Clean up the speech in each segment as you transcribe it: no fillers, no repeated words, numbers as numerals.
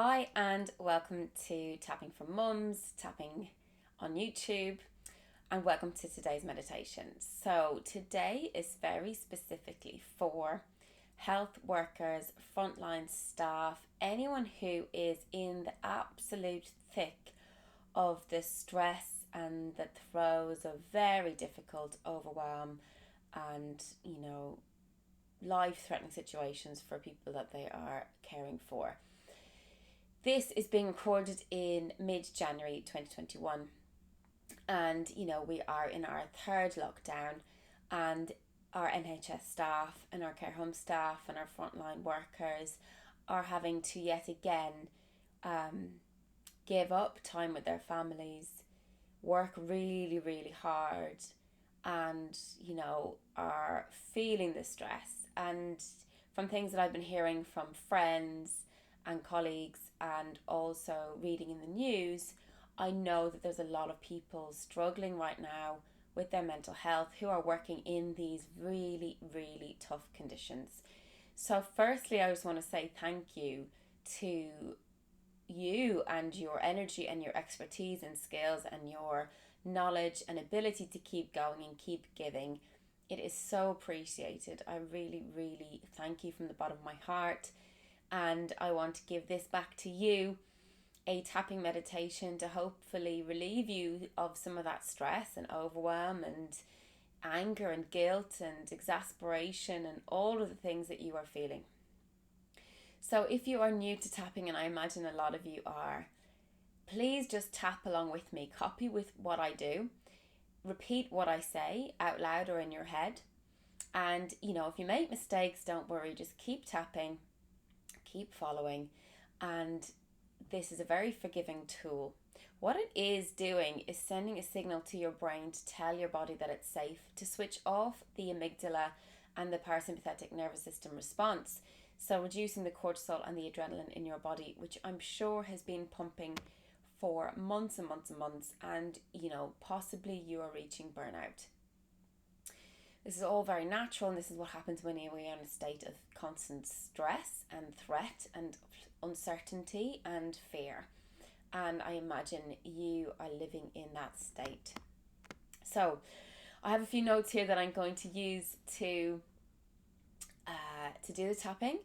Hi and welcome to Tapping from Mums, tapping on YouTube, and welcome to today's meditation. So today is very specifically for health workers, frontline staff, anyone who is in the absolute thick of the stress and the throes of very difficult overwhelm and, life-threatening situations for people that they are caring for. This is being recorded in mid-January 2021, and we are in our third lockdown, and our NHS staff and our care home staff and our frontline workers are having to yet again give up time with their families, work really, really hard, and are feeling the stress. And from things that I've been hearing from friends and colleagues and also reading in the news, I know that there's a lot of people struggling right now with their mental health who are working in these really, really tough conditions. So firstly, I just want to say thank you to you and your energy and your expertise and skills and your knowledge and ability to keep going and keep giving. It is so appreciated. I really, really thank you from the bottom of my heart. And I want to give this back to you, a tapping meditation to hopefully relieve you of some of that stress and overwhelm and anger and guilt and exasperation and all of the things that you are feeling. So if you are new to tapping, and I imagine a lot of you are, please just tap along with me. Copy with what I do. Repeat what I say out loud or in your head. And, if you make mistakes, don't worry. Just keep tapping, keep following. And this is a very forgiving tool. What it is doing is sending a signal to your brain to tell your body that it's safe, to switch off the amygdala and the parasympathetic nervous system response. So reducing the cortisol and the adrenaline in your body, which I'm sure has been pumping for months and months and months, and possibly you are reaching burnout. This is all very natural, and this is what happens when we are in a state of constant stress and threat and uncertainty and fear. And I imagine you are living in that state. So I have a few notes here that I'm going to use to do the tapping.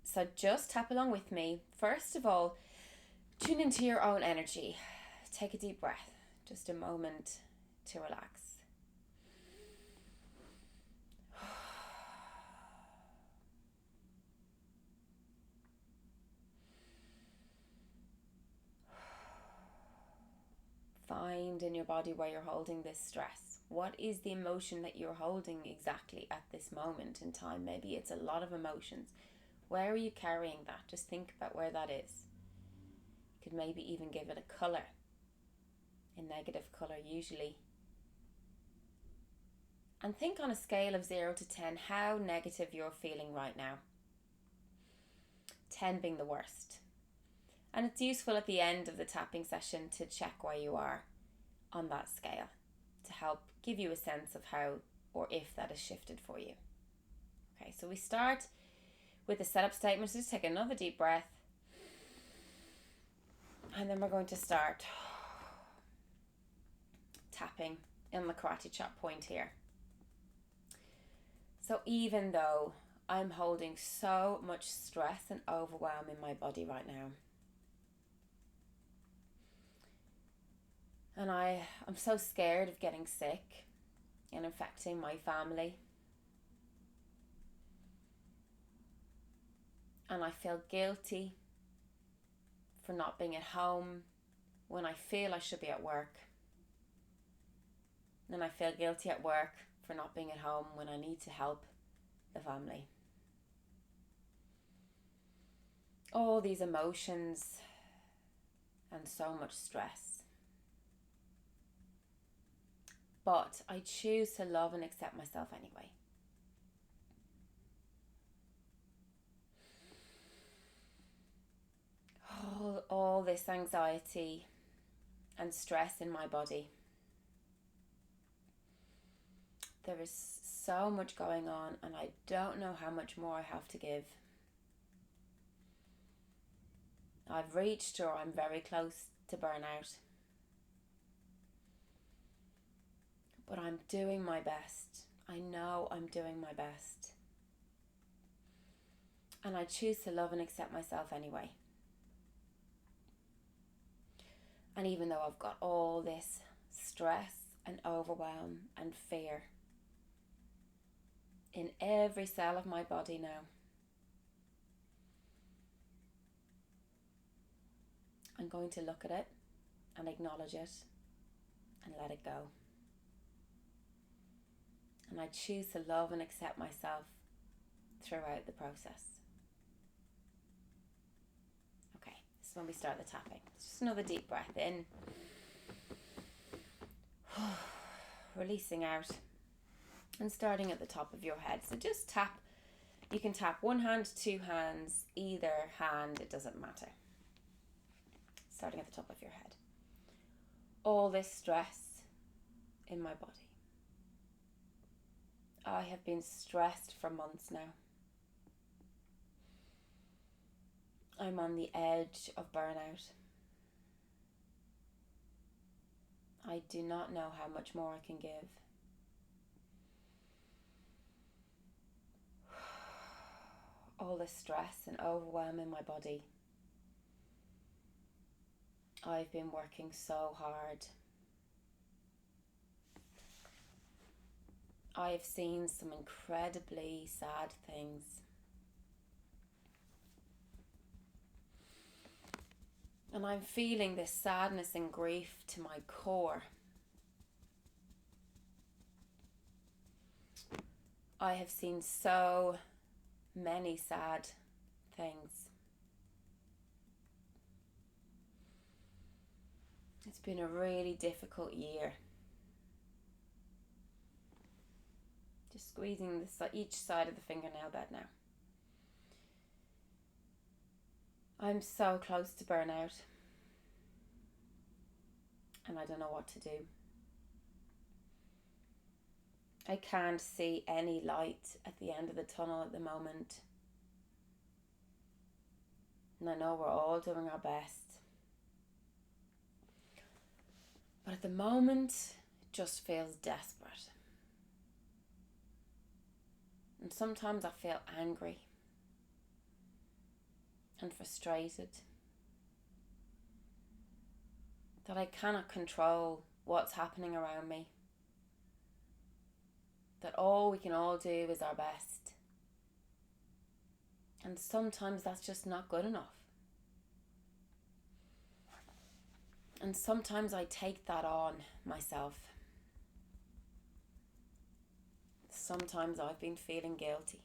So just tap along with me. First of all, tune into your own energy. Take a deep breath. Just a moment to relax. Find in your body where you're holding this stress. What is the emotion that you're holding exactly at this moment in time? Maybe it's a lot of emotions. Where are you carrying that? Just think about where that is. You could maybe even give it a colour. A negative colour usually. And think on a scale of 0 to 10 how negative you're feeling right now. 10 being the worst. And it's useful at the end of the tapping session to check where you are on that scale to help give you a sense of how or if that has shifted for you. Okay, so we start with a setup statement. So just take another deep breath. And then we're going to start tapping in the karate chop point here. So even though I'm holding so much stress and overwhelm in my body right now, and I'm so scared of getting sick and infecting my family, and I feel guilty for not being at home when I feel I should be at work, and I feel guilty at work for not being at home when I need to help the family. All these emotions and so much stress. But I choose to love and accept myself anyway. All this anxiety and stress in my body. There is so much going on, and I don't know how much more I have to give. I've reached or I'm very close to burnout. But I'm doing my best. I know I'm doing my best. And I choose to love and accept myself anyway. And even though I've got all this stress and overwhelm and fear in every cell of my body now, I'm going to look at it and acknowledge it and let it go. And I choose to love and accept myself throughout the process. Okay, this is when we start the tapping. Just another deep breath in. Releasing out. And starting at the top of your head. So just tap. You can tap one hand, two hands, either hand, it doesn't matter. Starting at the top of your head. All this stress in my body. I have been stressed for months now. I'm on the edge of burnout. I do not know how much more I can give. All the stress and overwhelm in my body. I've been working so hard. I have seen some incredibly sad things. And I'm feeling this sadness and grief to my core. I have seen so many sad things. It's been a really difficult year. Just squeezing each side of the fingernail bed now. I'm so close to burnout. And I don't know what to do. I can't see any light at the end of the tunnel at the moment. And I know we're all doing our best. But at the moment, it just feels desperate. And sometimes I feel angry and frustrated that I cannot control what's happening around me. That all we can all do is our best. And sometimes that's just not good enough. And sometimes I take that on myself. Sometimes I've been feeling guilty.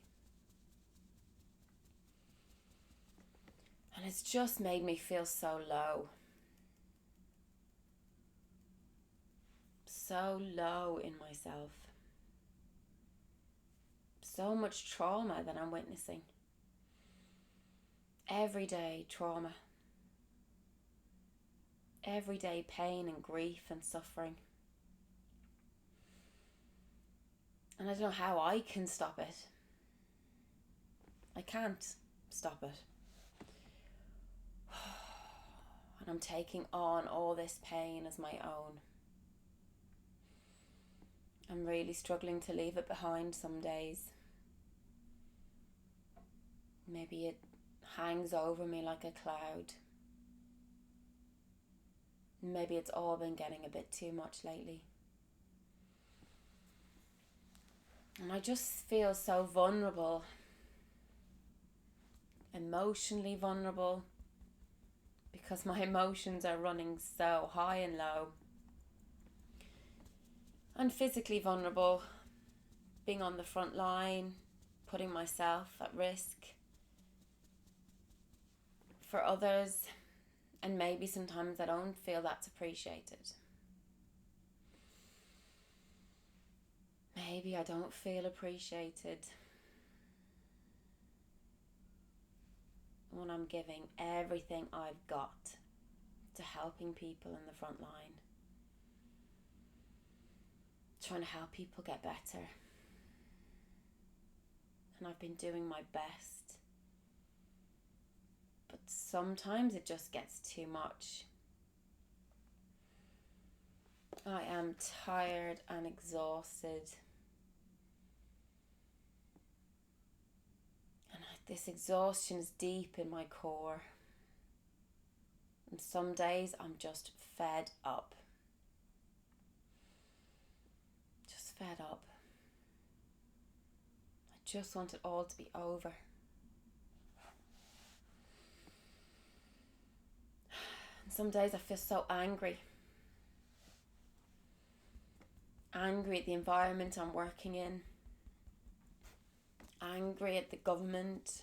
And it's just made me feel so low. So low in myself. So much trauma that I'm witnessing. Everyday trauma. Everyday pain and grief and suffering. And I don't know how I can stop it. I can't stop it. And I'm taking on all this pain as my own. I'm really struggling to leave it behind some days. Maybe it hangs over me like a cloud. Maybe it's all been getting a bit too much lately. And I just feel so vulnerable. Emotionally vulnerable. Because my emotions are running so high and low. And physically vulnerable. Being on the front line. Putting myself at risk. For others. And maybe sometimes I don't feel that's appreciated. Maybe I don't feel appreciated when I'm giving everything I've got to helping people in the front line. Trying to help people get better. And I've been doing my best. But sometimes it just gets too much. I am tired and exhausted. And this exhaustion is deep in my core. And some days I'm just fed up. Just fed up. I just want it all to be over. And some days I feel so angry. Angry at the environment I'm working in. Angry at the government.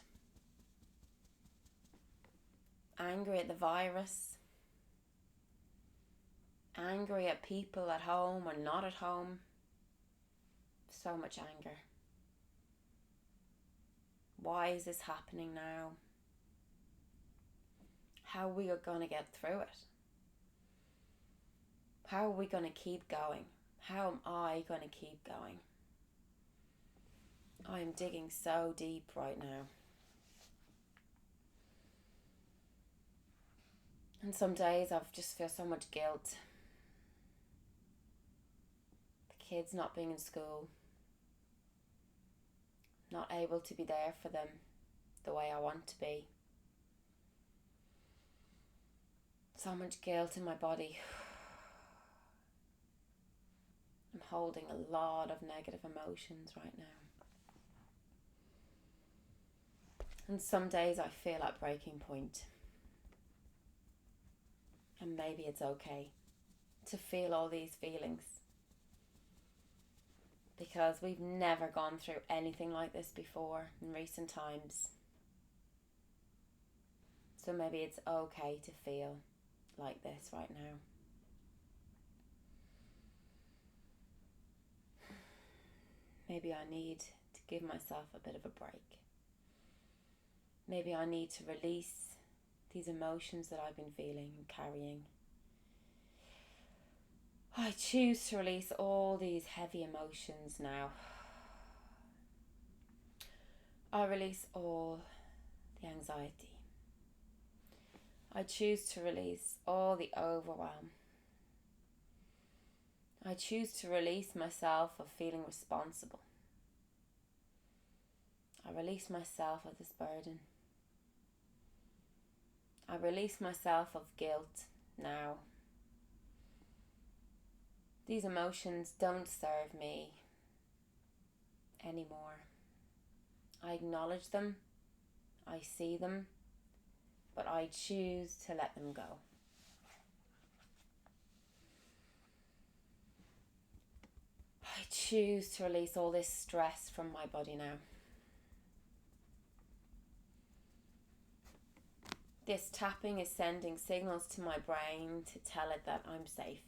Angry at the virus. Angry at people at home or not at home. So much anger. Why is this happening now? How are we going to get through it? How are we going to keep going? How am I going to keep going? I am digging so deep right now. And some days I just feel so much guilt. The kids not being in school. Not able to be there for them the way I want to be. So much guilt in my body. I'm holding a lot of negative emotions right now. And some days I feel at breaking point. And maybe it's okay to feel all these feelings. Because we've never gone through anything like this before in recent times. So maybe it's okay to feel like this right now. Maybe I need to give myself a bit of a break. Maybe I need to release these emotions that I've been feeling and carrying. I choose to release all these heavy emotions now. I release all the anxiety. I choose to release all the overwhelm. I choose to release myself of feeling responsible. I release myself of this burden. I release myself of guilt now. These emotions don't serve me anymore. I acknowledge them. I see them. But I choose to let them go. I choose to release all this stress from my body now. This tapping is sending signals to my brain to tell it that I'm safe.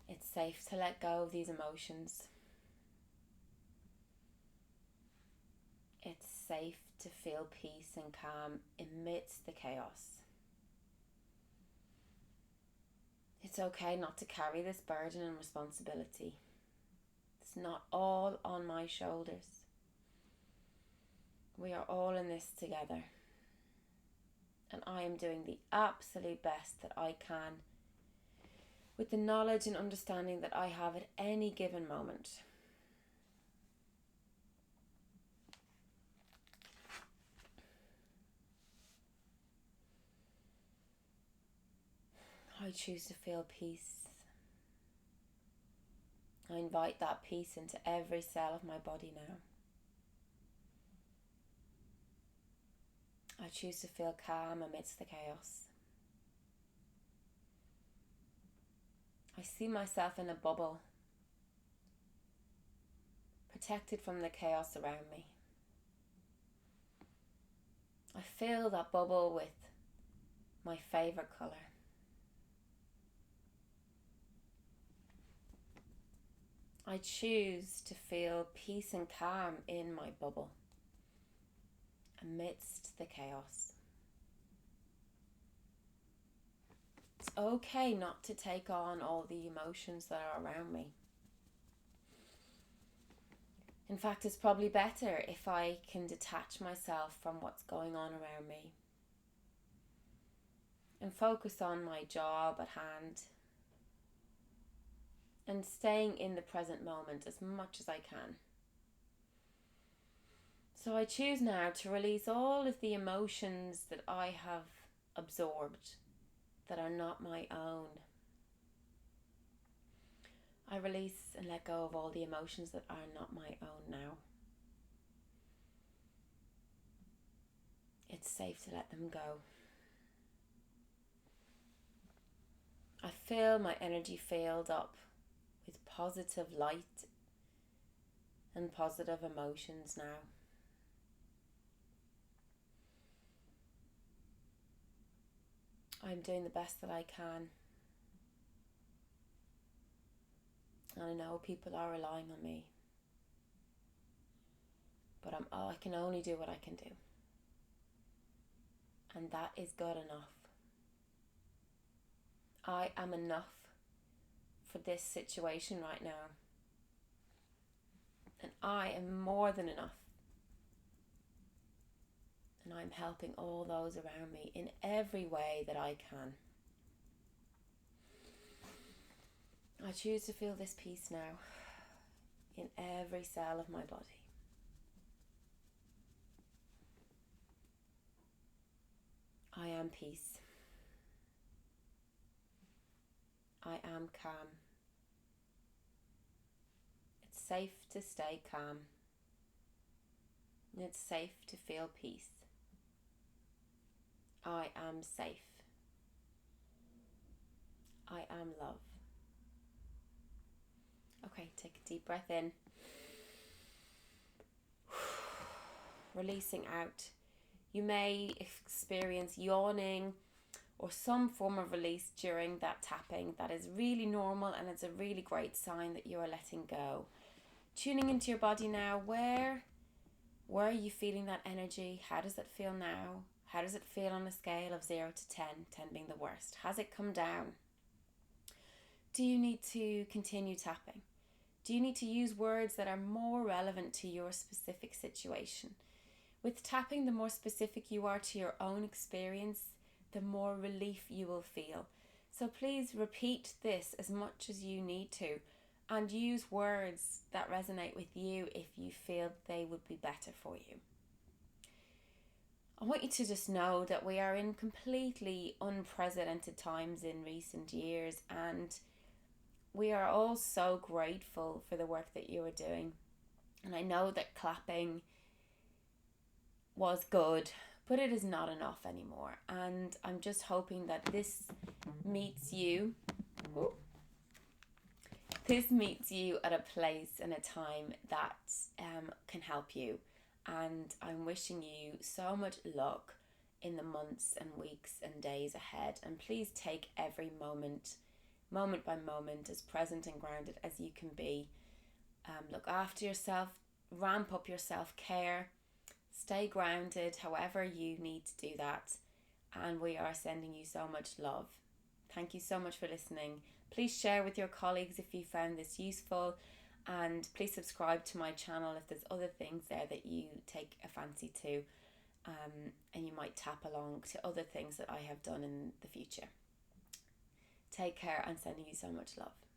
It's safe to let go of these emotions. It's safe to feel peace and calm amidst the chaos. It's okay not to carry this burden and responsibility. It's not all on my shoulders. We are all in this together. And I am doing the absolute best that I can with the knowledge and understanding that I have at any given moment. I choose to feel peace. I invite that peace into every cell of my body now. I choose to feel calm amidst the chaos. I see myself in a bubble, protected from the chaos around me. I fill that bubble with my favourite colour. I choose to feel peace and calm in my bubble, amidst the chaos. It's okay not to take on all the emotions that are around me. In fact, it's probably better if I can detach myself from what's going on around me and focus on my job at hand and staying in the present moment as much as I can. So I choose now to release all of the emotions that I have absorbed that are not my own. I release and let go of all the emotions that are not my own now. It's safe to let them go. I fill my energy field up with positive light and positive emotions now. I'm doing the best that I can. And I know people are relying on me. But I can only do what I can do. And that is good enough. I am enough for this situation right now. And I am more than enough. And I'm helping all those around me in every way that I can. I choose to feel this peace now in every cell of my body. I am peace. I am calm. It's safe to stay calm. And it's safe to feel peace. I am safe. I am love. Okay, take a deep breath in. Releasing out. You may experience yawning or some form of release during that tapping. That is really normal, and it's a really great sign that you are letting go. Tuning into your body now. Where are you feeling that energy? How does it feel now? How does it feel on a scale of 0 to 10, 10 being the worst? Has it come down? Do you need to continue tapping? Do you need to use words that are more relevant to your specific situation? With tapping, the more specific you are to your own experience, the more relief you will feel. So please repeat this as much as you need to, and use words that resonate with you if you feel they would be better for you. I want you to just know that we are in completely unprecedented times in recent years, and we are all so grateful for the work that you are doing. And I know that clapping was good, but it is not enough anymore. And I'm just hoping that this meets you. This meets you at a place and a time that can help you. And I'm wishing you so much luck in the months and weeks and days ahead. And please take every moment by moment, as present and grounded as you can be. Look after yourself, ramp up your self-care, stay grounded however you need to do that. And we are sending you so much love. Thank you so much for listening. Please share with your colleagues if you found this useful, and please subscribe to my channel if there's other things there that you take a fancy to, and you might tap along to other things that I have done in the future. Take care, and sending you so much love.